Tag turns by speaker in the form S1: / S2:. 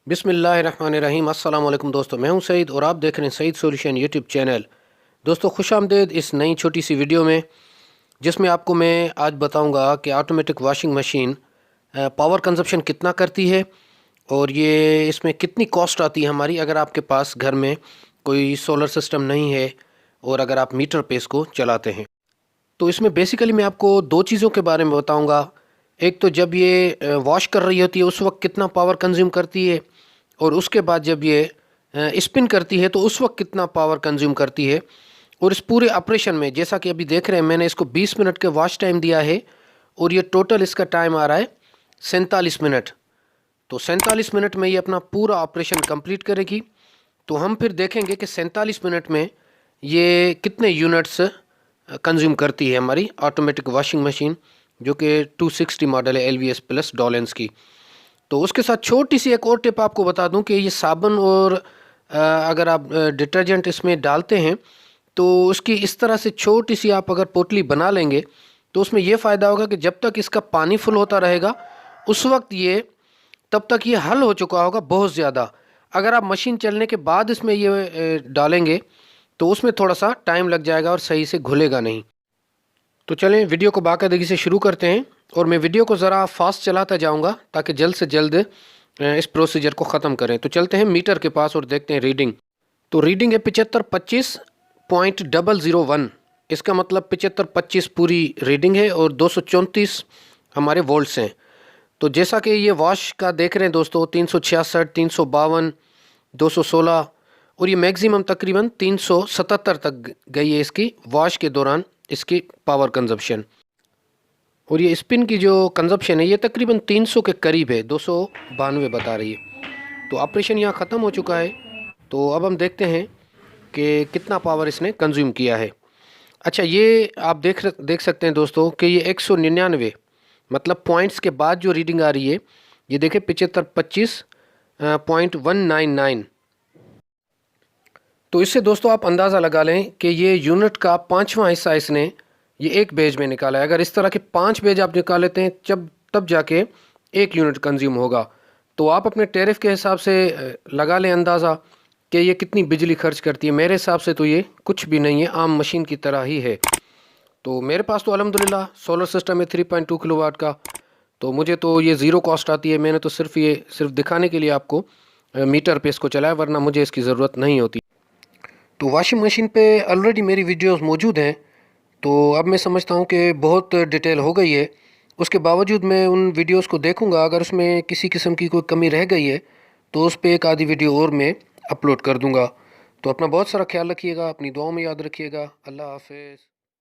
S1: बिस्मिल्लाहिर्रहमानिर्रहीम। अस्सलाम वालेकुम दोस्तों, मैं हूं सईद और आप देख रहे हैं सईद सॉल्यूशन यूट्यूब चैनल। दोस्तों खुशामदीद इस नई छोटी सी वीडियो में, जिसमें आपको मैं आज बताऊंगा कि automatic washing machine power consumption कितना करती है और ये इसमें कितनी कॉस्ट आती है हमारी, अगर आपके पास घर में कोई सोलर सिस्टम नहीं है और अगर आप मीटर पे इसको चलाते हैं। तो इसमें बेसिकली मैं आपको दो चीज़ों के बारे में बताऊंगा। एक तो जब ये वॉश कर रही होती है उस वक्त कितना पावर कंज्यूम करती है, और उसके बाद जब ये स्पिन करती है तो उस वक्त कितना पावर कंज्यूम करती है। और इस पूरे ऑपरेशन में, जैसा कि अभी देख रहे हैं, मैंने इसको 20 मिनट के वॉश टाइम दिया है और ये टोटल इसका टाइम आ रहा है 47 मिनट। तो 47 मिनट में ये अपना पूरा ऑपरेशन कंप्लीट करेगी। तो हम फिर देखेंगे कि 47 मिनट में ये कितने यूनिट्स कंज्यूम करती है हमारी ऑटोमेटिक वॉशिंग मशीन, जो कि 260 मॉडल है LVS प्लस डॉलेंस की। तो उसके साथ छोटी सी एक और टिप आपको बता दूं कि ये साबुन और अगर आप डिटर्जेंट इसमें डालते हैं तो उसकी इस तरह से छोटी सी आप अगर पोटली बना लेंगे तो उसमें यह फ़ायदा होगा कि जब तक इसका पानी फुल होता रहेगा उस वक्त ये तब तक ये हल हो चुका होगा बहुत ज़्यादा। अगर आप मशीन चलने के बाद इसमें ये डालेंगे तो उसमें थोड़ा सा टाइम लग जाएगा और सही से घुलेगा नहीं। तो चलें वीडियो को बाकायदगी से शुरू करते हैं, और मैं वीडियो को ज़रा फास्ट चलाता जाऊंगा ताकि जल्द से जल्द इस प्रोसीजर को ख़त्म करें। तो चलते हैं मीटर के पास और देखते हैं रीडिंग। तो रीडिंग है 7525.001। इसका मतलब 7525 पूरी रीडिंग है और 234 हमारे वोल्ट्स हैं। तो जैसा कि ये वॉश का देख रहे हैं दोस्तों, 366, 352, 216 और ये मैक्सिमम तकरीबन 377 तक गई है इसकी वॉश के दौरान इसकी पावर कंजप्शन। और ये स्पिन की जो कंजप्शन है ये तकरीबन 300 के करीब है, 292 बता रही है। तो ऑपरेशन यहाँ ख़त्म हो चुका है। तो अब हम देखते हैं कि कितना पावर इसने कंज्यूम किया है। अच्छा, ये आप देख सकते हैं दोस्तों कि ये 199 मतलब पॉइंट्स के बाद जो रीडिंग आ रही है, ये देखें 7525.199। तो इससे दोस्तों आप अंदाज़ा लगा लें कि ये यूनिट का 5वां हिस्सा इसने ये एक बेज में निकाला है। अगर इस तरह के 5 बेज आप निकाल लेते हैं तब जाके 1 यूनिट कंज्यूम होगा। तो आप अपने टैरिफ के हिसाब से लगा लें अंदाज़ा कि ये कितनी बिजली खर्च करती है। मेरे हिसाब से तो ये कुछ भी नहीं है, आम मशीन की तरह ही है। तो मेरे पास तो अल्हम्दुलिल्लाह सोलर सिस्टम है 3.2 किलोवाट का, तो मुझे तो ये ज़ीरो कॉस्ट आती है। मैंने तो सिर्फ दिखाने के लिए आपको मीटर पे इसको चलाया, वरना मुझे इसकी ज़रूरत नहीं होती। तो वॉशिंग मशीन पे ऑलरेडी मेरी वीडियोस मौजूद हैं, तो अब मैं समझता हूँ कि बहुत डिटेल हो गई है। उसके बावजूद मैं उन वीडियोस को देखूँगा, अगर उसमें किसी किस्म की कोई कमी रह गई है तो उस पर एक आधी वीडियो और मैं अपलोड कर दूँगा। तो अपना बहुत सारा ख्याल रखिएगा, अपनी दुआओं में याद रखिएगा। अल्लाह हाफ़िज़।